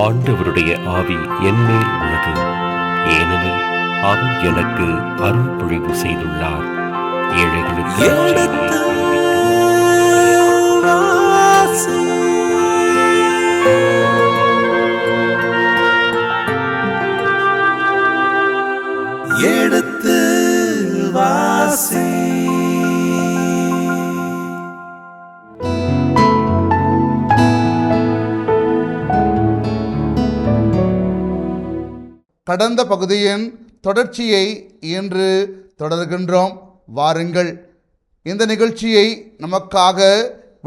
ஆண்டவருடைய ஆவி என்மேல் உள்ளது, ஏனெனில் அவர் எனக்கு அருள் பொழிவு செய்துள்ளார். ஏழைகளுக்கு எடுத்து வாசி. கடந்த பகுதியின் தொடர்ச்சியை இன்று தொடர்கின்றோம். வாருங்கள், இந்த நிகழ்ச்சியை நமக்காக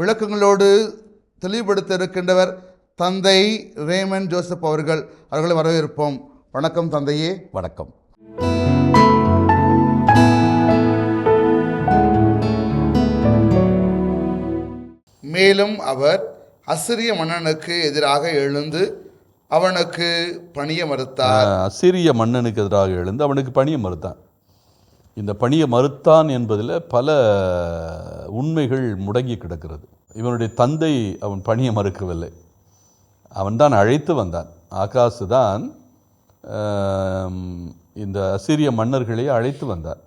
விளக்கங்களோடு தெளிவுபடுத்த இருக்கின்றவர் தந்தை ரேமன் ஜோசப் அவர்களை வரவேற்போம். வணக்கம் தந்தையே. வணக்கம். மேலும் அவர் அசிரிய மன்னனுக்கு எதிராக எழுந்து அவனுக்கு பணிய மறுத்தார். அசிரிய மன்னனுக்கு எதிராக எழுந்து அவனுக்கு பணிய மறுத்தான். இந்த பணிய மறுத்தான் என்பதில் பல உண்மைகள் முடங்கி கிடக்கிறது. இவனுடைய தந்தை அவன் பணிய மறுக்கவில்லை, அவன்தான் அழைத்து வந்தான். ஆகாசு தான் இந்த அசிரிய மன்னர்களை அழைத்து வந்தான்.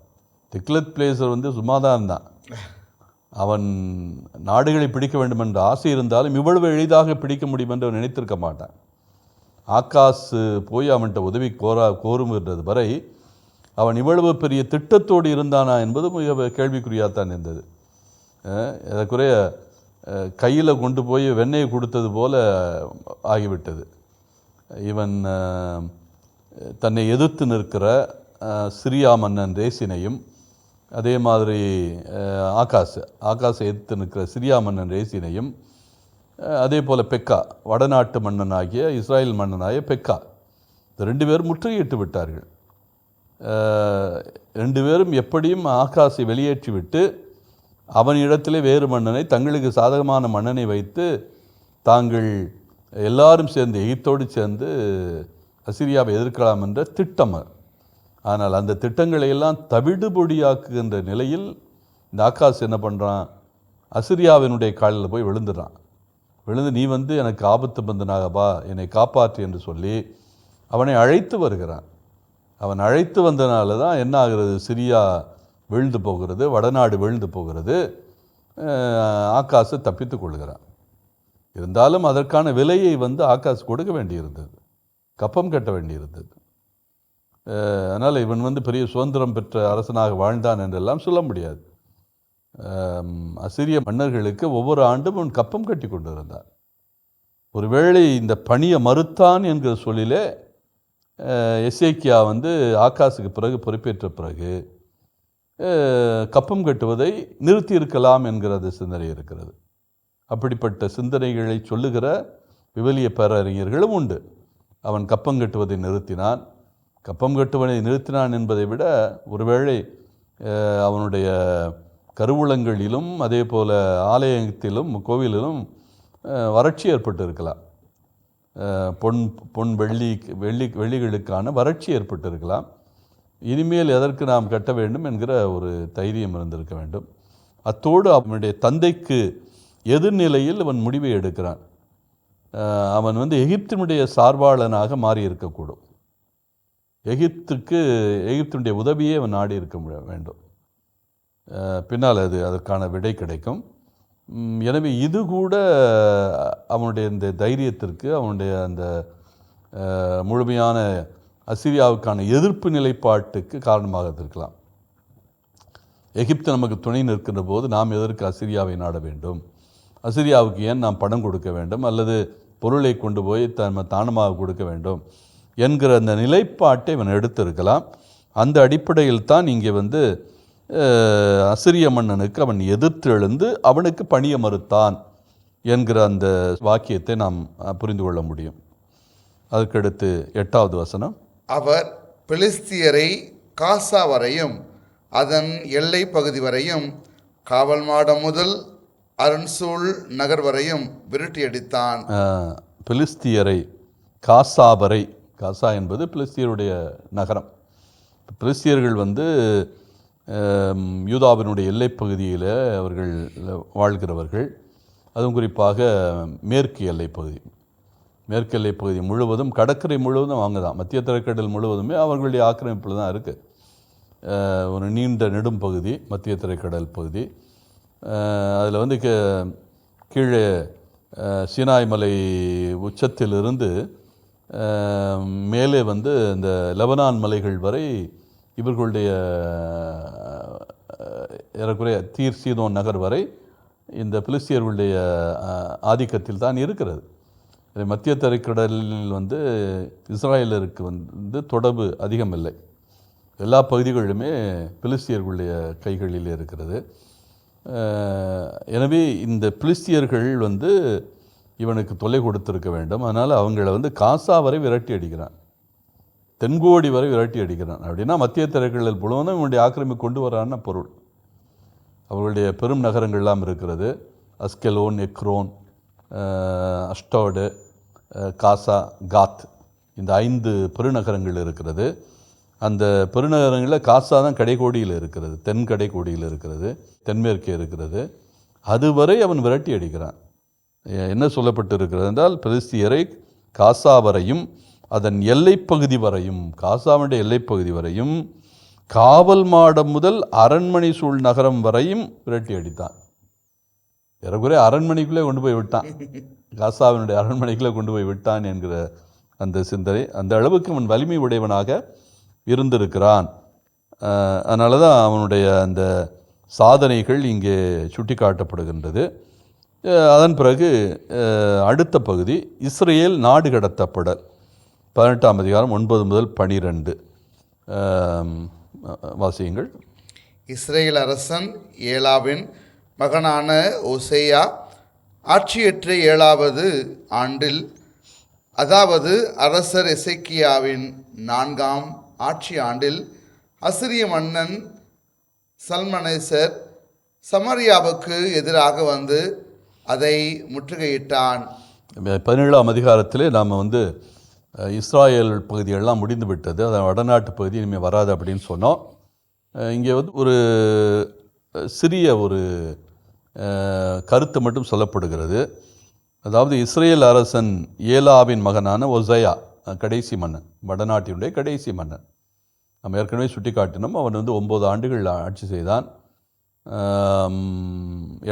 திக்லத் பிளேசர் சும்மாதான் இருந்தான். அவன் நாடுகளை பிடிக்க வேண்டும் என்ற ஆசை இருந்தாலும் இவ்வளவு எளிதாக பிடிக்க முடியும் என்று அவன் நினைத்திருக்க மாட்டான். ஆகாசு போய் அவன்கிட்ட உதவி கோருகிறது வரை அவன் இவ்வளவு பெரிய திட்டத்தோடு இருந்தானா என்பது மிக கேள்விக்குறியாகத்தான் இருந்தது. ஏறக்குறைய கையில் கொண்டு போய் வெண்ணெயை கொடுத்தது போல ஆகிவிட்டது. இவன் தன்னை எதிர்த்து நிற்கிற சிரியா மன்னன் ரேசினையும், அதே மாதிரி ஆகாசை எதிர்த்து நிற்கிற சிரியா மன்னன் ரேசினையும், அதே போல் பெக்கா வடநாட்டு மன்னனாகிய இஸ்ராயல் மன்னனாகிய பெக்கா, இந்த 2 பேரும் முற்றுகையிட்டு விட்டார்கள். 2 பேரும் எப்படியும் ஆகாசை வெளியேற்றிவிட்டு அவனிடத்திலே வேறு மன்னனை, தங்களுக்கு சாதகமான மன்னனை வைத்து தாங்கள் எல்லாரும் சேர்ந்து எகிப்தோடு சேர்ந்து அசிரியாவை எதிர்க்கலாம் என்ற திட்டம். ஆனால் அந்த திட்டங்களை எல்லாம் தவிடுபொடியாக்குகின்ற நிலையில் இந்த ஆகாஸ் என்ன பண்ணுறான், அசிரியாவினுடைய காலில் போய் விழுந்துடுறான். விழுந்து நீ எனக்கு ஆபத்து பந்தனாகப்பா, என்னை காப்பாற்று என்று சொல்லி அவனை அழைத்து வருகிறான். அவன் அழைத்து வந்தனால தான் என்ன ஆகிறது, சிரியா வீழ்ந்து போகிறது, வடநாடு வீழ்ந்து போகிறது, ஆகாசு தப்பித்து கொள்கிறான். இருந்தாலும் அதற்கான விலையை ஆகாசு கொடுக்க வேண்டியிருந்தது, கப்பம் கட்ட வேண்டியிருந்தது. அதனால் இவன் பெரிய சுதந்திரம் பெற்ற அரசனாக வாழ்ந்தான் என்றெல்லாம் சொல்ல முடியாது. அசிரிய மன்னர்களுக்கு ஒவ்வொரு ஆண்டும் அவன் கப்பம் கட்டி கொண்டிருந்தான். ஒருவேளை இந்த பணியை மறுத்தான் என்கிற சொல்லிலே எசேக்கியா ஆகாசுக்கு பிறகு பொறுப்பேற்ற பிறகு கப்பம் கட்டுவதை நிறுத்தி இருக்கலாம் என்கிறது சிந்தனை இருக்கிறது. அப்படிப்பட்ட சிந்தனைகளை சொல்லுகிற விவிலிய பேரறிஞர்களும் உண்டு. அவன் கப்பம் கட்டுவதை நிறுத்தினான். கப்பம் கட்டுவதை நிறுத்தினான் என்பதை விட ஒருவேளை அவனுடைய கருவூலங்களிலும் அதே போல் ஆலயத்திலும் கோவிலிலும் வறட்சி ஏற்பட்டு இருக்கலாம். பொன் வெள்ளிகளுக்கான வறட்சி ஏற்பட்டு இருக்கலாம். இனிமேல் எதற்கு நாம் கட்ட வேண்டும் என்கிற ஒரு தைரியம் இருந்திருக்க வேண்டும். அத்தோடு அவனுடைய தந்தைக்கு எதிர்நிலையில் அவன் முடிவை எடுக்கிறான். அவன் எகிப்தினுடைய சார்பாளனாக மாறி இருக்கக்கூடும். எகிப்தினுடைய உதவியே அவன் நாடி இருக்க வேண்டும். பின்னால் அதற்கான விடை கிடைக்கும். எனவே இது கூட அவனுடைய இந்த தைரியத்திற்கு, அவனுடைய அந்த முழுமையான அசிரியாவுக்கான எதிர்ப்பு நிலைப்பாட்டுக்கு காரணமாக இருக்கலாம். எகிப்து நமக்கு துணை நிற்கின்ற போது நாம் எதற்கு அசிரியாவை நாட வேண்டும், அசிரியாவுக்கு ஏன் நாம் பணம் கொடுக்க வேண்டும் அல்லது பொருளை கொண்டு போய் தானமாக கொடுக்க வேண்டும் என்கிற அந்த நிலைப்பாட்டை அவன் எடுத்திருக்கலாம். அந்த அடிப்படையில் தான் இங்கே அசிரிய மன்னனுக்கு அவன் எதிர்த்து எழுந்து அவனுக்கு பணிய மறுத்தான் என்கிற அந்த வாக்கியத்தை நாம் புரிந்து கொள்ள முடியும். அதற்கடுத்து 8வது வசனம், அவர் பெலிஸ்தியரை காசா வரையும் அதன் எல்லை பகுதி வரையும் காவல் மாடம் முதல் அரண்சூல் நகர் வரையும் விரட்டியடித்தான். பெலிஸ்தியரை காசா வரை, காசா என்பது பெலிஸ்தியருடைய நகரம். பெலிஸ்தியர்கள் யூதாவினுடைய எல்லைப்பகுதியில் அவர்கள் வாழ்கிறவர்கள். அதுவும் குறிப்பாக மேற்கு எல்லைப்பகுதி. மேற்கெல்லை பகுதி முழுவதும், கடற்கரை முழுவதும் அவங்க தான், மத்திய தரைக்கடல் முழுவதுமே அவர்களுடைய ஆக்கிரமிப்பில் தான் இருக்குது. ஒரு நீண்ட நெடும் பகுதி மத்திய தரைக்கடல் பகுதி. அதில் வந்து கீழே சீனாய் மலை உச்சத்திலிருந்து மேலே வந்து இந்த லெபனான் மலைகள் வரை இவர்களுடைய ஏறக்குறைய தீர் சீதோன் நகர் வரை இந்த பிலிஸ்தியர்களுடைய ஆதிக்கத்தில் தான் இருக்கிறது. மத்திய தரைக்கடலில் வந்து இஸ்ராயலருக்கு வந்து தொடர்பு அதிகம் இல்லை. எல்லா பகுதிகளிலுமே பிலிஸ்தியர்களுடைய கைகளில் இருக்கிறது. எனவே இந்த பிலிஸ்தியர்கள் வந்து இவனுக்கு தொல்லை கொடுத்திருக்க வேண்டும். அதனால் அவங்கள வந்து காசா வரை விரட்டி அடிக்கிறான், தென்கோடி வரை விரட்டி அடிக்கிறான். அப்படின்னா மத்திய தரைக்கடல் முழுவதும் இவனுடைய ஆக்கிரமிப்பு கொண்டு வரான்னு பொருள். அவர்களுடைய பெரும் நகரங்கள்லாம் இருக்கிறது. அஸ்கெலோன், எக்ரோன், அஷ்டோடு, காசா, காத், இந்த 5 பெருநகரங்கள் இருக்கிறது. அந்த பெருநகரங்களில் காசா தான் கடைக்கோடியில் இருக்கிறது, தென் கடைக்கோடியில் இருக்கிறது, தென்மேற்கே இருக்கிறது. அதுவரை அவன் விரட்டி அடிக்கிறான். என்ன சொல்லப்பட்டு இருக்கிறது என்றால், பிலிஸ்தியரை காசா வரையும் அதன் எல்லைப்பகுதி வரையும், காசாவுடைய எல்லைப்பகுதி வரையும், காவல் மாடம் முதல் அரண்மனை சூழ் நகரம் வரையும் விரட்டி அடித்தான். ஏறக்குறைய அரண்மனைக்குள்ளே கொண்டு போய் விட்டான், காசாவினுடைய அரண்மனைக்குள்ளே கொண்டு போய் விட்டான் என்கிற அந்த சிந்தனை. அந்த அளவுக்கு அவன் வலிமை உடையவனாக இருந்திருக்கிறான். அதனால தான் அவனுடைய அந்த சாதனைகள் இங்கே சுட்டி காட்டப்படுகின்றது. அதன் பிறகு அடுத்த பகுதி இஸ்ரேல் நாடு கடத்தப்படல். 18ஆம் அதிகாரம் 9 முதல் 12 வாசியுங்கள். இஸ்ரேல் அரசன் ஏலாவின் மகனான ஓசேயா ஆட்சியற்ற 7வது ஆண்டில், அதாவது அரசர் எசேக்கியாவின் 4ஆம் ஆட்சி ஆண்டில், அசிரிய மன்னன் சல்மனேசர் சமாரியாவுக்கு எதிராக வந்து அதை முற்றுகையிட்டான். 17ஆம் அதிகாரத்திலே நாம் வந்து இஸ்ராயல் பகுதியெல்லாம் முடிந்து விட்டது, அதன் வடநாட்டு பகுதி இனிமேல் வராது அப்படின்னு சொன்னோம். இங்கே வந்து ஒரு சிறிய ஒரு கருத்து மட்டும் சொல்லப்படுகிறது. அதாவது இஸ்ரேல் அரசன் ஏலாவின் மகனான ஒசையா, கடைசி மன்னன், வடநாட்டினுடைய கடைசி மன்னன். நம்ம ஏற்கனவே சுட்டி காட்டினோம். அவன் வந்து 9 ஆண்டுகள் ஆட்சி செய்தான்.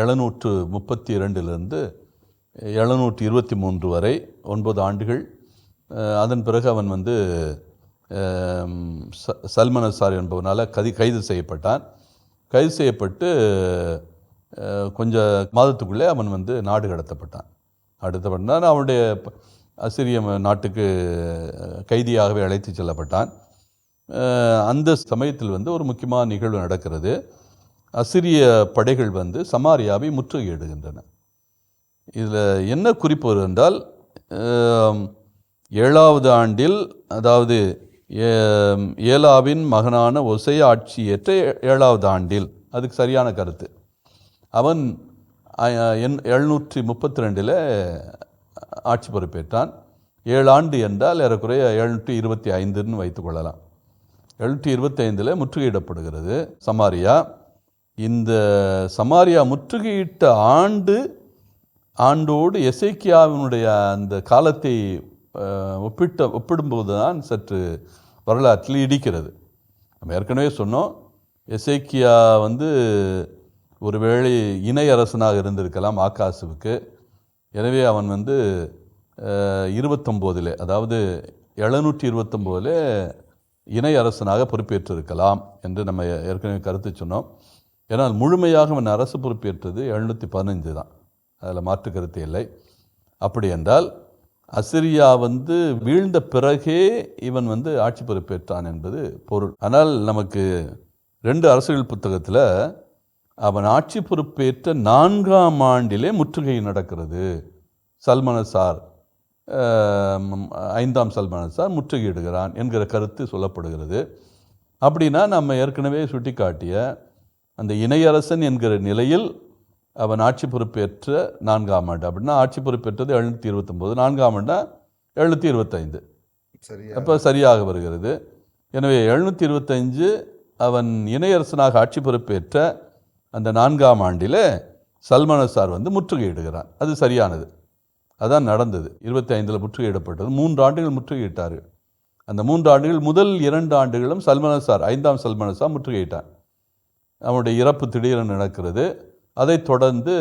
732 723 வரை 9 ஆண்டுகள். அதன் பிறகு அவன் வந்து சல்மனசார் என்பவனால் கைது செய்யப்பட்டான். கைது செய்யப்பட்டு கொஞ்ச மாதத்துக்குள்ளே அவன் வந்து நாடு கடத்தப்பட்டான். அவனுடைய அசிரிய நாட்டுக்கு கைதியாகவே அழைத்து செல்லப்பட்டான். அந்த சமயத்தில் வந்து ஒரு முக்கியமான நிகழ்வு நடக்கிறது. அசிரிய படைகள் வந்து சமாரியாவை முற்றுகையிடுகின்றன. இதில் என்ன குறிப்பு என்றால், 7வது ஆண்டில், அதாவது ஏலாவின் மகனான ஒசையா ஆட்சியேற்ற 7வது ஆண்டில், அதுக்கு சரியான கருத்து. அவன் 732 ஆட்சி பொறுப்பேற்றான். 7 ஆண்டு என்றால் ஏறக்குறைய 725 வைத்துக்கொள்ளலாம். 725 முற்றுகையிடப்படுகிறது சமாரியா. இந்த சமாரியா முற்றுகையிட்ட ஆண்டோடு எசேக்கியாவினுடைய அந்த காலத்தை ஒப்பிடும்போது தான் சற்று வரலாற்றில் இடிக்கிறது. நம்ம ஏற்கனவே சொன்னோம், எசேக்கியா வந்து ஒருவேளை இணை அரசனாக இருந்திருக்கலாம் ஆகாசுவுக்கு. எனவே அவன் வந்து 29, அதாவது 729 இணை அரசனாக பொறுப்பேற்றிருக்கலாம் என்று நம்ம ஏற்கனவே கருத்து சொன்னோம். ஏன்னால் முழுமையாக அவன் அரசு பொறுப்பேற்றது 715 தான், அதில் மாற்று கருத்து இல்லை. அப்படி என்றால் அசிரியா வந்து வீழ்ந்த பிறகே இவன் வந்து ஆட்சி பொறுப்பேற்றான் என்பது பொருள். ஆனால் நமக்கு 2 அரசுகள் புத்தகத்தில் அவன் ஆட்சி பொறுப்பேற்ற 4ஆம் ஆண்டிலே முற்றுகை நடக்கிறது. சல்மனசார் 5ஆம் சல்மனசார் முற்றுகையிடுகிறான் என்கிற கருத்து சொல்லப்படுகிறது. அப்படின்னா நம்ம ஏற்கனவே சுட்டி காட்டிய அந்த இணையரசன் என்கிற நிலையில் அவன் ஆட்சி பொறுப்பேற்ற 4ஆம் ஆண்டு. அப்படின்னா ஆட்சி பொறுப்பேற்றது 729, 4ஆம் ஆண்டா 725. அப்போ சரியாக வருகிறது. எனவே 725 அவன் இணையரசனாக ஆட்சி பொறுப்பேற்ற அந்த 4ஆம் ஆண்டில் சல்மனசார் வந்து முற்றுகையிடுகிறான். அது சரியானது. அதான் நடந்தது. 25 முற்றுகையிடப்பட்டது. 3 ஆண்டுகள் முற்றுகையிட்டார்கள். அந்த 3 ஆண்டுகள் முதல் 2 ஆண்டுகளும் சல்மனசார் 5ஆம் சல்மனசார் முற்றுகையிட்டான். அவனுடைய இறப்பு திடீரென நடக்கிறது. அதைத் தொடர்ந்து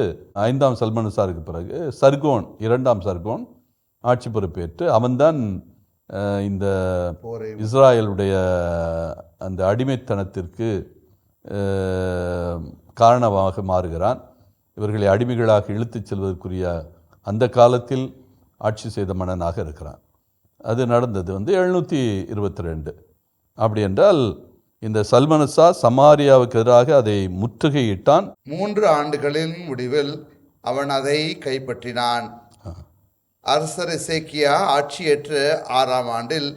5ஆம் சல்மனசாருக்கு பிறகு சர்கோன் 2ஆம் சர்கோன் ஆட்சி பொறுப்பேற்று அவன்தான் இந்த இஸ்ராயலுடைய அந்த அடிமைத்தனத்திற்கு காரணமாக மாறுகிறான். இவர்களை அடிமைகளாக இழுத்துச் செல்வதற்குரிய அந்த காலத்தில் ஆட்சி செய்த மன்னனாக இருக்கிறான். அது நடந்தது 722. அப்படி என்றால் இந்த சல்மனசா சமாரியாவுக்கு எதிராக அதை முற்றுகையிட்டான். 3 ஆண்டுகளின் முடிவில் அவன் அதை கைப்பற்றினான். அரசர் எசேக்கியா ஆட்சியேற்ற 6ஆம் ஆண்டில்,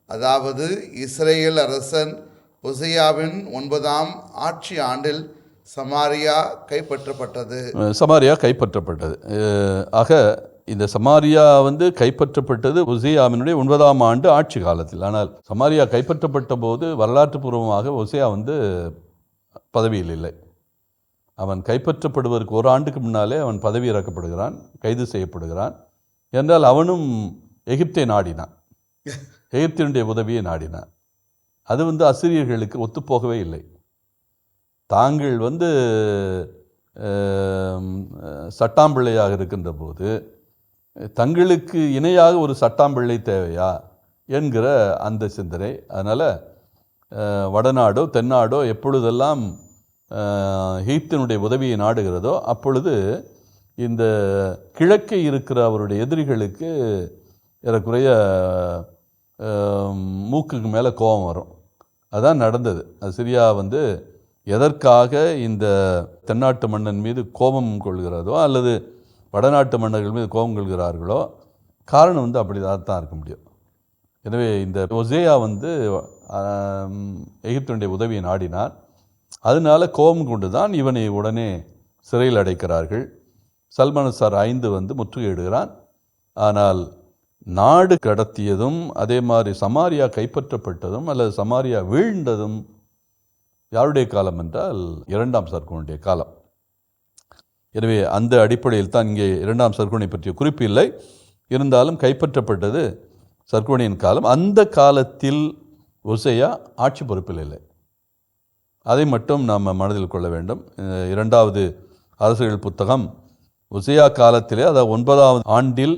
அதாவது இஸ்ரேல் அரசன் உசியாவின் 9ஆம் ஆட்சி ஆண்டில் சமாரியா கைப்பற்றப்பட்டது. ஆக இந்த சமாரியா கைப்பற்றப்பட்டது உசியாவினுடைய 9ஆம் ஆண்டு ஆட்சி காலத்தில். ஆனால் சமாரியா கைப்பற்றப்பட்ட போது வரலாற்று பூர்வமாக உசியா பதவியில் இல்லை. அவன் கைப்பற்றப்படுவதற்கு 1 ஆண்டுக்கு முன்னாலே அவன் பதவி இறக்கப்படுகிறான், கைது செய்யப்படுகிறான். என்றால் அவனும் எகிப்தை நாடினான், எகிப்தினுடைய உதவியை நாடினான். அது அசிரியர்களுக்கு ஒத்துப்போகவே இல்லை. தாங்கள் சட்டாம்பிள்ளையாக இருக்கின்ற போது தங்களுக்கு இணையாக ஒரு சட்டாம்பிள்ளை தேவையா என்கிற அந்த சிந்தனை. அதனால் வடநாடோ தென்னாடோ எப்பொழுதெல்லாம் எகிப்தினுடைய உதவியை நாடுகிறதோ அப்பொழுது இந்த கிழக்கே இருக்கிற அவருடைய எதிரிகளுக்கு ஏறக்குறைய மூக்குக்கு மேலே கோபம் வரும். அதான் நடந்தது. சிரியா எதற்காக இந்த தென்னாட்டு மன்னன் மீது கோபம் கொள்கிறதோ அல்லது வடநாட்டு மன்னர்கள் மீது கோபம் கொள்கிறார்களோ காரணம் அப்படி தான் இருக்க முடியும். எனவே இந்த ஒசேயா எகிப்தினுடைய உதவியை நாடினார். அதனால கோபம் கொண்டு தான் இவனை உடனே சிறையில் அடைக்கிறார்கள். சல்மனசார் 5 முற்றுகையிடுகிறான். ஆனால் நாடு கடத்தியதும் அதே மாதிரி சமாரியா கைப்பற்றப்பட்டதும் அல்லது சமாரியா வீழ்ந்ததும் யாருடைய காலம் என்றால் 2ஆம் சர்கோனுடைய காலம். எனவே அந்த அடிப்படையில் தான் இங்கே 2ஆம் சர்கோனை பற்றிய குறிப்பு இல்லை. இருந்தாலும் கைப்பற்றப்பட்டது சர்கோனியின் காலம். அந்த காலத்தில் ஒசேயா ஆட்சி பொறுப்பில் இல்லை. அதை மட்டும் நாம் மனதில் கொள்ள வேண்டும். 2வது அரசர்கள் புத்தகம் ஒசேயா காலத்திலே, அதாவது 9ஆவது ஆண்டில்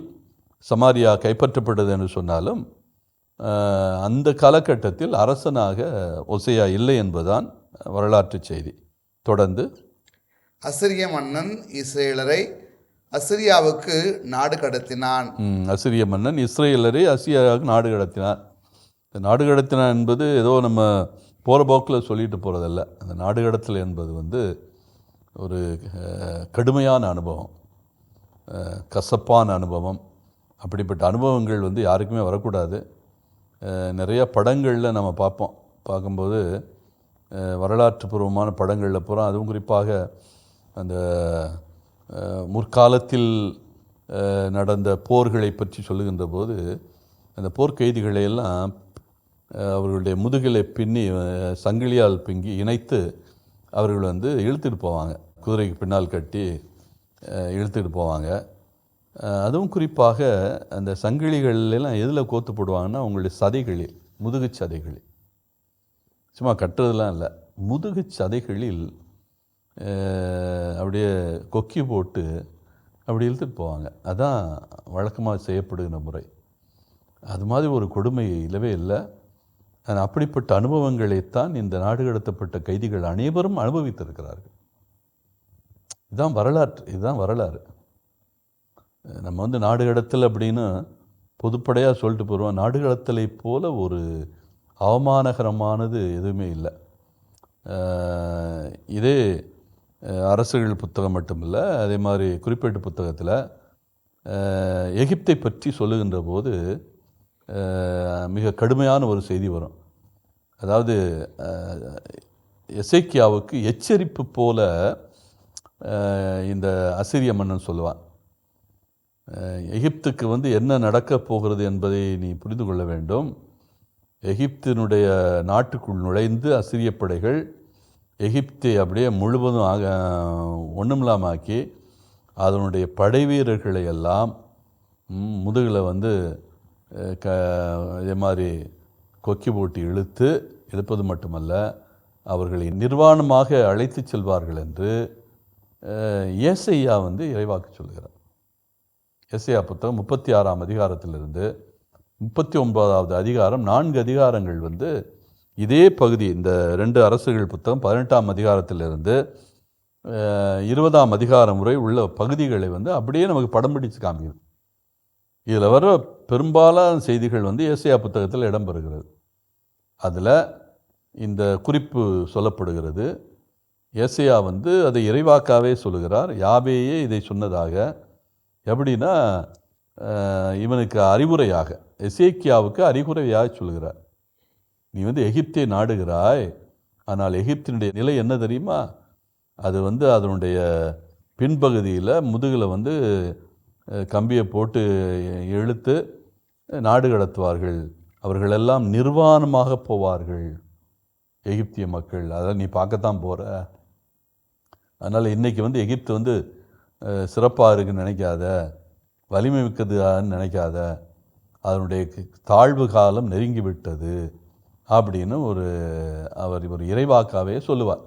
சமாரியா கைப்பற்றப்பட்டது என்று சொன்னாலும் அந்த காலகட்டத்தில் அரசனாக ஒசேயா இல்லை என்பதுதான் வரலாற்று செய்தி. தொடர்ந்து அசிரிய மன்னன் இஸ்ரேலரை அசிரியாவுக்கு நாடு கடத்தினான். அசிரிய மன்னன் இஸ்ரேலரை அசிரியாவுக்கு நாடு கடத்தினான். இந்த நாடு கடத்தினான் என்பது ஏதோ நம்ம போகிற போக்கில் சொல்லிட்டு போகிறதல்ல. அந்த நாடு கடத்தல் என்பது ஒரு கடுமையான அனுபவம், கசப்பான அனுபவம். அப்படிப்பட்ட அனுபவங்கள் யாருக்குமே வரக்கூடாது. நிறைய படங்களில் நம்ம பார்க்கும்போது வரலாற்று பூர்வமான படங்களில் பூரா, அதுவும் குறிப்பாக அந்த முற்காலத்தில் நடந்த போர்களை பற்றி சொல்லுகின்ற போது அந்த போர்க்கைதிகளையெல்லாம் அவர்களுடைய முதுகிலை பின்னி சங்கிலியால் பிங்கி இணைத்து அவர்கள் இழுத்துட்டு போவாங்க. குதிரைக்கு பின்னால் கட்டி இழுத்துட்டு போவாங்க. அதுவும் குறிப்பாக அந்த சங்கிலிகளெல்லாம் எதில் கோத்து போடுவாங்கன்னா அவங்களுடைய சதைகளில், முதுகு சதைகளில். சும்மா கட்டுறதுலாம் இல்லை, முதுகு சதைகளில் அப்படியே கொக்கி போட்டு அப்படி இழுத்துட்டு போவாங்க. அதான் வழக்கமாக செய்யப்படுகிற முறை. அது மாதிரி ஒரு கொடுமை இல்லவே இல்லை. அப்படிப்பட்ட அனுபவங்களைத்தான் இந்த நாடு கடத்தப்பட்ட கைதிகள் அனைவரும் அனுபவித்திருக்கிறார்கள். இதுதான் வரலாறு. நம்ம நாடு கடத்தல் அப்படின்னு பொதுப்படையாக சொல்லிட்டு போகிறோம். நாடு கடத்தலை போல ஒரு அவமானகரமானது எதுவுமே இல்லை. இதே அரசுகள் புத்தகம் மட்டுமில்லை, அதே மாதிரி குறிப்பேட்டு புத்தகத்தில் எகிப்தை பற்றி சொல்லுகின்ற போது மிக கடுமையான ஒரு செய்தி வரும். அதாவது எசேக்கியாவுக்கு எச்சரிப்பு போல இந்த அசிரிய மன்னன் சொல்லுவான், எகிப்துக்கு என்ன நடக்கப் போகிறது என்பதை நீ புரிந்து கொள்ள வேண்டும். எகிப்தினுடைய நாட்டுக்குள் நுழைந்து அசிரிய படைகள் எகிப்தை அப்படியே முழுவதும் ஒன்றுமில்லாமாக்கி அதனுடைய படை வீரர்களை எல்லாம் முதுகில் வந்து இதே மாதிரி கொக்கி போட்டு இழுப்பது மட்டுமல்ல, அவர்களை நிர்வாணமாக அழைத்து செல்வார்கள் என்று ஏசையா வந்து இறைவாக்கு சொல்கிறார். ஏசையா புத்தகம் 36ஆம் அதிகாரத்திலிருந்து 39வது அதிகாரம், 4 அதிகாரங்கள் வந்து இதே பகுதி, இந்த 2 அரசுகள் புத்தகம் 18ஆம் அதிகாரத்திலிருந்து 20ஆம் அதிகாரம் முறை உள்ள பகுதிகளை வந்து அப்படியே நமக்கு படம் பிடிச்சு காமிக்குது. இதில் வர பெரும்பாலான செய்திகள் வந்து ஏசையா புத்தகத்தில் இடம்பெறுகிறது. அதில் இந்த குறிப்பு சொல்லப்படுகிறது. ஏசையா வந்து அதை இறைவாக்காவே சொல்லுகிறார். யாவேயே இதை சொன்னதாக. எப்படின்னா, இவனுக்கு அறிவுரையாக, எசேக்கியாவுக்கு அறிவுரையாக சொல்கிறார். நீ வந்து எகிப்தை நாடுகிறாய், ஆனால் எகிப்தினுடைய நிலை என்ன தெரியுமா? அது வந்து அதனுடைய பின்பகுதியில் முதுகில் வந்து கம்பியை போட்டு இழுத்து நாடு கடத்துவார்கள். அவர்களெல்லாம் நிர்வாணமாக போவார்கள் எகிப்திய மக்கள். அதான் நீ பார்க்கத்தான் போகிற. அதனால் இன்றைக்கி வந்து எகிப்து வந்து சிறப்பாக இருக்குன்னு நினைக்காத, வலிமை மிக்கதுன்னு நினைக்காத, அதனுடைய தாழ்வு காலம் நெருங்கி விட்டது அப்படின்னு அவர் ஒரு இறைவாக்காவே சொல்லுவார்.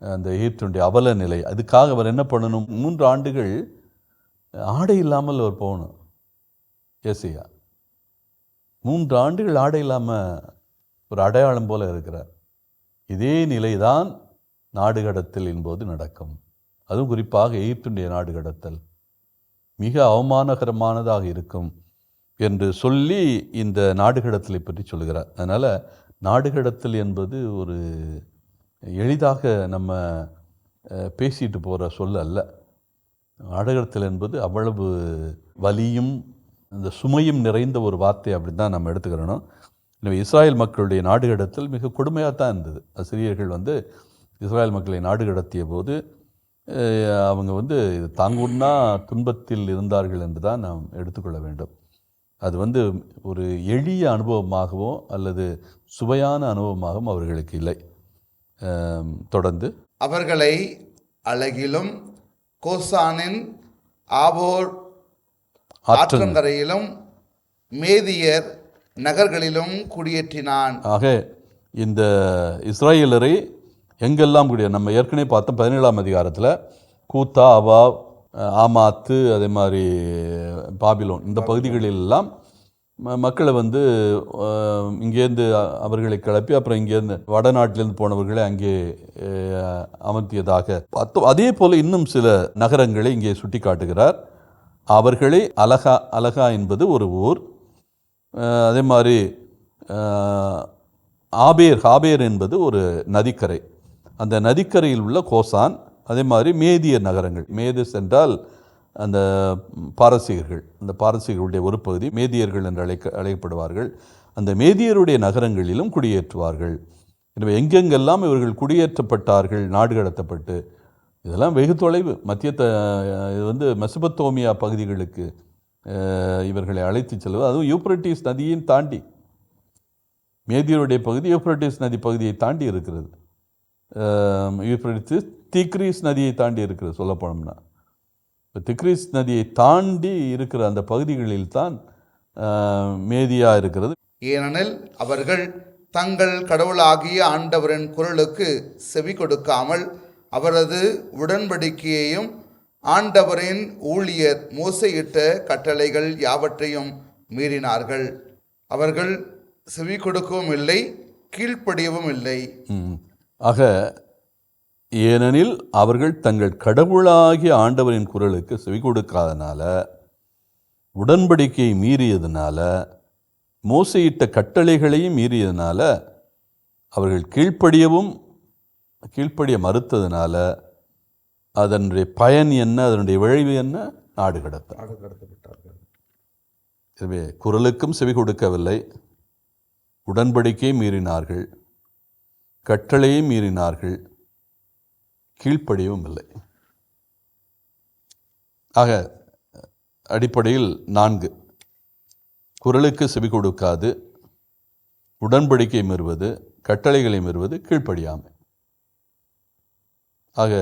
அந்த எகிப்தினுடைய அவல நிலை. அதுக்காக அவர் என்ன பண்ணணும்? 3 ஆண்டுகள் ஆடை இல்லாமல் அவர் போகணும். ஏசையா 3 ஆண்டுகள் ஆடை இல்லாமல் ஒரு அடையாளம் போல இருக்கிறார். இதே நிலைதான் நாடு கடத்தலின் போது நடக்கும். அதுவும் குறிப்பாக எகிப்தினுடைய நாடு கடத்தல் மிக அவமானகரமானதாக இருக்கும் என்று சொல்லி இந்த நாடு கடத்தலை பற்றி சொல்கிறார். அதனால் நாடு கடத்தல் என்பது ஒரு எளிதாக நம்ம பேசிட்டு போகிற சொல் அல்ல. நாடு கடத்தல் என்பது அவ்வளவு வலியும் இந்த சுமையும் நிறைந்த ஒரு வார்த்தை. அப்படி தான் நம்ம எடுத்துக்கிறணும். எனவே இஸ்ராயல் மக்களுடைய நாடு கடத்தல் மிக கொடுமையாக தான் இருந்தது. அசிரியர்கள் வந்து இஸ்ராயல் மக்களை நாடு கடத்திய போது அவங்க வந்து தாங்கூர்னா துன்பத்தில் இருந்தார்கள் என்று தான் நாம் எடுத்துக்கொள்ள வேண்டும். அது வந்து ஒரு எளிய அனுபவமாகவோ அல்லது சுவையான அனுபவமாகவும் அவர்களுக்கு இல்லை. தொடர்ந்து அவர்களை அழகிலும் கோசானின் ஆபோர் ஆற்றங்கரையிலும் மேதியர் நகர்களிலும் குடியேற்றினான். ஆக இந்த இஸ்ராயலரை எங்கெல்லாம் நம்ம ஏற்கனவே பார்த்தோம் 17ஆம் அதிகாரத்தில் கூத்தா, அவா, ஆமாத்து, அதே மாதிரி பாபிலோன், இந்த பகுதிகளிலெல்லாம் மக்களை வந்து இங்கேருந்து அவர்களை கிளப்பி அப்புறம் இங்கேருந்து வடநாட்டிலேருந்து போனவர்களை அங்கே அமர்த்தியதாக பார்த்தோம். அதே போல் இன்னும் சில நகரங்களை இங்கே சுட்டி காட்டுகிறார். அவர்களை அலகா என்பது ஒரு ஊர். அதே மாதிரி ஹாபேர் என்பது ஒரு நதிக்கரை. அந்த நதிக்கரையில் உள்ள கோசான், அதே மாதிரி மேதியர் நகரங்கள். மேதிஸ் என்றால் அந்த பாரசீகர்கள், அந்த பாரசீகர்களுடைய ஒரு பகுதி மேதியர்கள் என்று அழைக்கப்படுவார்கள். அந்த மேதியருடைய நகரங்களிலும் குடியேற்றுவார்கள். எனவே எங்கெங்கெல்லாம் இவர்கள் குடியேற்றப்பட்டார்கள், நாடு கடத்தப்பட்டு, இதெல்லாம் வெகு தொலைவு இது வந்து மெசபத்தோமியா பகுதிகளுக்கு இவர்களை அழைத்து செல்வது. அதுவும் யூப்ரட்டிஸ் நதியின் தாண்டி, மேதியருடைய பகுதி யூப்ரட்டிஸ் நதி பகுதியை தாண்டி இருக்கிறது. யூப்ரட்டிஸ் திக்ரீஸ் நதியை தாண்டி இருக்கிறது. சொல்லப்போனோம்னா திக்ரீஸ் நதியை தாண்டி இருக்கிற அந்த பகுதிகளில் தான் மேதியா இருக்கிறது. ஏனெனில் அவர்கள் தங்கள் கடவுளாகிய ஆண்டவரின் குரலுக்கு செவி கொடுக்காமல் அவரது உடன்படிக்கையையும் ஆண்டவரின் ஊழியர் மோசையிட்ட கட்டளைகள் யாவற்றையும் மீறினார்கள். அவர்கள் செவி கொடுக்கவும் இல்லை, கீழ்ப்படியவும் இல்லை. ஆக ஏனெனில் அவர்கள் தங்கள் கடவுளாகிய ஆண்டவரின் குரலுக்கு செவி கொடுக்காதனால, உடன்படிக்கையை மீறியதுனால, மோசையிட்ட கட்டளைகளையும் மீறியதுனால, அவர்கள் கீழ்ப்படிய மறுத்ததுனால அதனுடைய பயன் என்ன, அதனுடைய விளைவு என்ன? நாடு கடத்தப்பட்டார்கள். எனவே குரலுக்கும் செவி கொடுக்கவில்லை, உடன்படிக்கையை மீறினார்கள், கட்டளையை மீறினார்கள், கீழ்ப்படியவும் இல்லை. ஆக அடிப்படையில் 4: குரலுக்கு செவி கொடுக்காது, உடன்படிக்கை மீறுவது, கட்டளைகளை மீறுவது, கீழ்ப்படியாமை. ஆக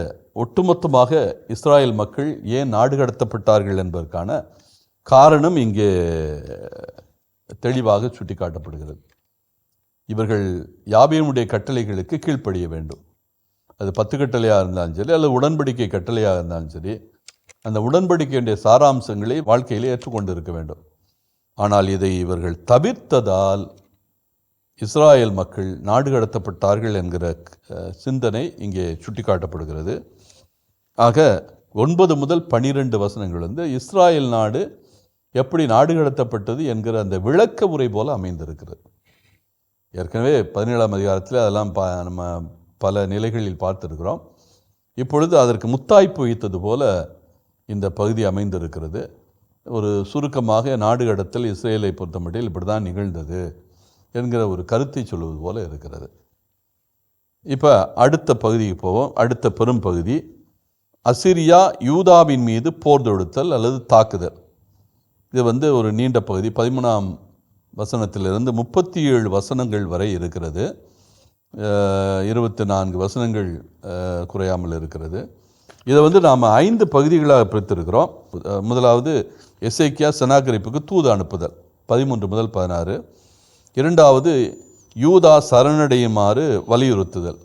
ஒட்டுமொத்தமாக இஸ்ராயல் மக்கள் ஏன் நாடு கடத்தப்பட்டார்கள் என்பதற்கான காரணம் இங்கே தெளிவாக சுட்டிக்காட்டப்படுகிறது. இவர்கள் யாபேனுடைய கட்டளைகளுக்கு கீழ்ப்படிய வேண்டும். அது 10 கட்டளையாக இருந்தாலும் சரி, அல்லது உடன்படிக்கை கட்டளையாக இருந்தாலும் சரி, அந்த உடன்படிக்கையுடைய சாராம்சங்களை வாழ்க்கையில் ஏற்றுக்கொண்டு இருக்க வேண்டும். ஆனால் இதை இவர்கள் தவிர்த்ததால் இஸ்ராயேல் மக்கள் நாடு கடத்தப்பட்டார்கள் என்கிற சிந்தனை இங்கே சுட்டிக்காட்டப்படுகிறது. ஆக 9 முதல் 12 வசனங்கள் வந்து இஸ்ராயேல் நாடு எப்படி நாடு கடத்தப்பட்டது என்கிற அந்த விளக்க உரை போல அமைந்திருக்கிறது. ஏற்கனவே 17ஆம் அதிகாரத்தில் அதெல்லாம் நம்ம பல நிலைகளில் பார்த்துருக்கிறோம். இப்பொழுது அதற்கு முத்தாய்ப்பு வைத்தது போல இந்த பகுதி அமைந்திருக்கிறது. ஒரு சுருக்கமாக நாடு கடத்தல் இஸ்ரேலை பொறுத்தமட்டில் இப்படி தான் நிகழ்ந்தது என்கிற ஒரு கருத்தை சொல்வது போல இருக்கிறது. இப்போ அடுத்த பகுதிக்கு போவோம். அடுத்த பெரும் பகுதி அசிரியா யூதாவின் மீது போர் தொடுத்தல் அல்லது தாக்குதல். இது வந்து ஒரு நீண்ட பகுதி. 13ஆம் வசனத்திலிருந்து 37 வசனங்கள் வரை இருக்கிறது. 24 வசனங்கள் குறையாமல் இருக்கிறது. இதை வந்து நாம் 5 பகுதிகளாக பிரித்திருக்கிறோம். முதலாவது எசேக்கியா செனாகரிப்புக்கு தூது அனுப்புதல் 13 முதல் 16. இரண்டாவது யூதா சரணடையுமாறு வலியுறுத்துதல்,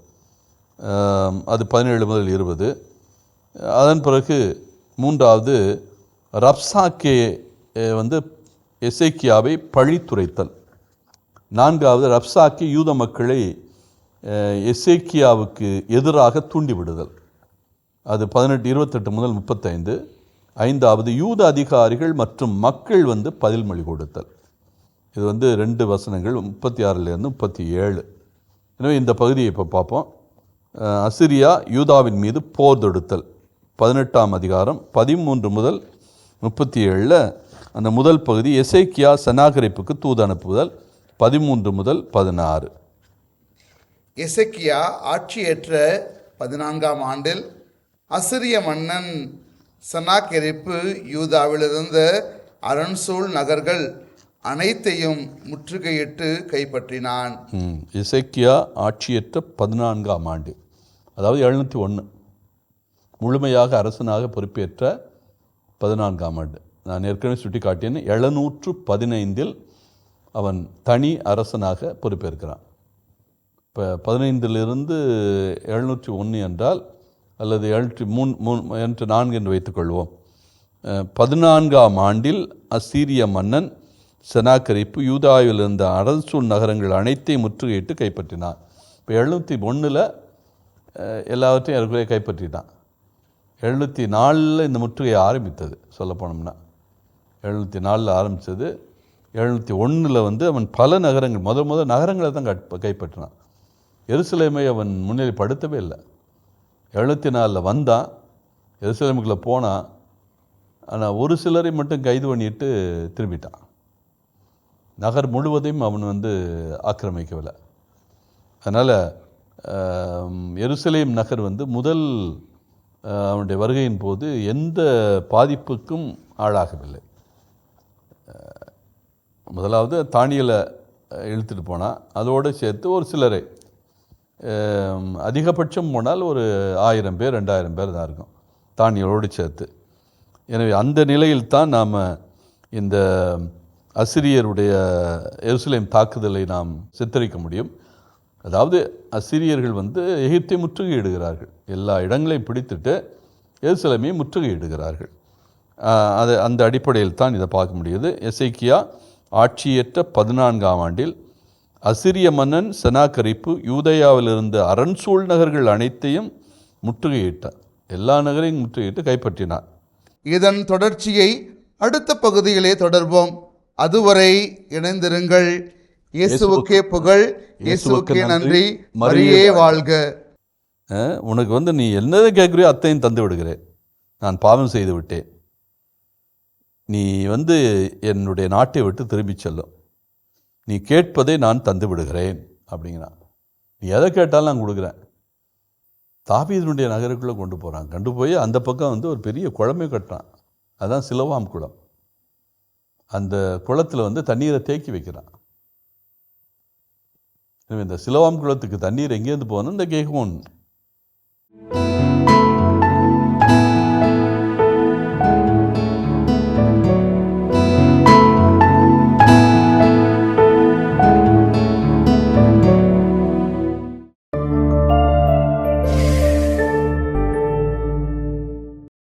அது 17 முதல் 20. அதன் பிறகு மூன்றாவது ரப்சாக்கே வந்து எசேக்கியாவை பழித்துரைத்தல். நான்காவது ரப்சாக்கே யூத மக்களை எசேக்கியாவுக்கு எதிராக தூண்டிவிடுதல், அது 18 28 முதல் 35. ஐந்தாவது யூத அதிகாரிகள் மற்றும் மக்கள் வந்து பதில் மொழி கொடுத்தல். இது வந்து 2 வசனங்கள் 36லேருந்து 37. எனவே இந்த பகுதியை இப்போ பார்ப்போம். அசிரியா யூதாவின் மீது போர் தொடுத்தல் 18ஆம் அதிகாரம் 13 முதல் 37. அந்த முதல் பகுதி எசேக்கியா செனாகரிப்புக்கு தூது அனுப்புதல் 13 முதல் 16. எசேக்கியா ஆட்சியேற்ற 14ஆம் ஆண்டில் அசிரிய மன்னன் செனாகெரிப்பு யூதாவிலிருந்த அரண்சூழ் நகர்கள் அனைத்தையும் முற்றுகையிட்டு கைப்பற்றினான். எசேக்கியா ஆட்சியேற்ற 14ஆம் ஆண்டு, அதாவது 701, முழுமையாக அரசனாக பொறுப்பேற்ற 14ஆம் ஆண்டு. நான் ஏற்கனவே சுட்டி காட்டினேன், 715 அவன் தனி அரசனாக பொறுப்பேற்கிறான். இப்போ 15 701 என்றால், அல்லது 704 என்று வைத்துக்கொள்வோம். 14ஆம் ஆண்டில் அசீரிய மன்னன் செனாகரிப்பு யூதாவில் இருந்த அரசூழ் நகரங்கள் அனைத்தையும் முற்றுகையிட்டு கைப்பற்றினான். இப்போ 701 எல்லாவற்றையும் ஏற்கனவே கைப்பற்றினான். 704 இந்த முற்றுகை ஆரம்பித்தது. சொல்ல போனோம்னா 704 ஆரம்பித்தது. 701 வந்து அவன் பல நகரங்கள், முதல் நகரங்களை தான் கைப்பற்றினான். எருசலேமை அவன் முன்னிலைப்படுத்தவே இல்லை. 704 வந்தான், எருசலேமுக்குள்ளே போனான். ஆனால் ஒரு சிலரை மட்டும் கைது பண்ணிட்டு திரும்பிட்டான். நகர் முழுவதையும் அவன் வந்து ஆக்கிரமிக்கவில்லை. அதனால் எருசலேம் நகர் வந்து முதல் அவனுடைய வருகையின் போது எந்த பாதிப்புக்கும் ஆளாகவில்லை. முதலாவது தானியலை இழுத்துட்டு போனால், அதோடு சேர்த்து ஒரு சிலரை, அதிகபட்சம் போனால் ஒரு 1000 பேர் 2000 பேர் தான் இருக்கும் தானியலோடு சேர்த்து. எனவே அந்த நிலையில் தான் நாம் இந்த அசிரியருடைய எருசலேம் தாக்குதலை நாம் சித்தரிக்க முடியும். அதாவது அசிரியர்கள் வந்து எகிப்தை முற்றுகையிடுகிறார்கள், எல்லா இடங்களையும் பிடித்துட்டு எருசலேமை முற்றுகையிடுகிறார்கள். அந்த அடிப்படையில் தான் இதை பார்க்க முடியுது. எசேக்கியா ஆட்சியேற்ற 14ஆம் ஆண்டில் அசிரிய மன்னன் செனாகரிப்பு யூதேயாவில் இருந்த அரண்சூழ் நகர்கள் அனைத்தையும் முற்றுகையிட்டார். எல்லா நகரையும் முற்றுகையிட்டு கைப்பற்றினார். இதன் தொடர்ச்சியை அடுத்த பகுதியிலே தொடர்வோம். அதுவரை இணைந்திருங்கள். இயேசுவுக்கே புகழ், இயேசுவுக்கே நன்றி, மரியே வாழ்க. உனக்கு வந்து நீ என்னதை கேட்குறியோ அத்தையும் தந்து விடுகிறேன். நான் பாவம் செய்து விட்டேன், நீ வந்து என்னுடைய நாட்டை விட்டு திரும்பி செல்லும், நீ கேட்பதை நான் தந்து விடுகிறேன் அப்படிங்கிறான். நீ எதை கேட்டாலும் நான் கொடுக்குறேன். தாவீதுனுடைய நகருக்குள்ளே கொண்டு போகிறான். கொண்டு போய் அந்த பக்கம் வந்து ஒரு பெரிய குளமே கட்டுறான். அதுதான் சிலோவாம் குளம். அந்த குளத்தில் வந்து தண்ணீரை தேக்கி வைக்கிறான். இந்த சிலோவாம் குளத்துக்கு தண்ணீர் எங்கேருந்து போகணும்? இந்த கேகோன்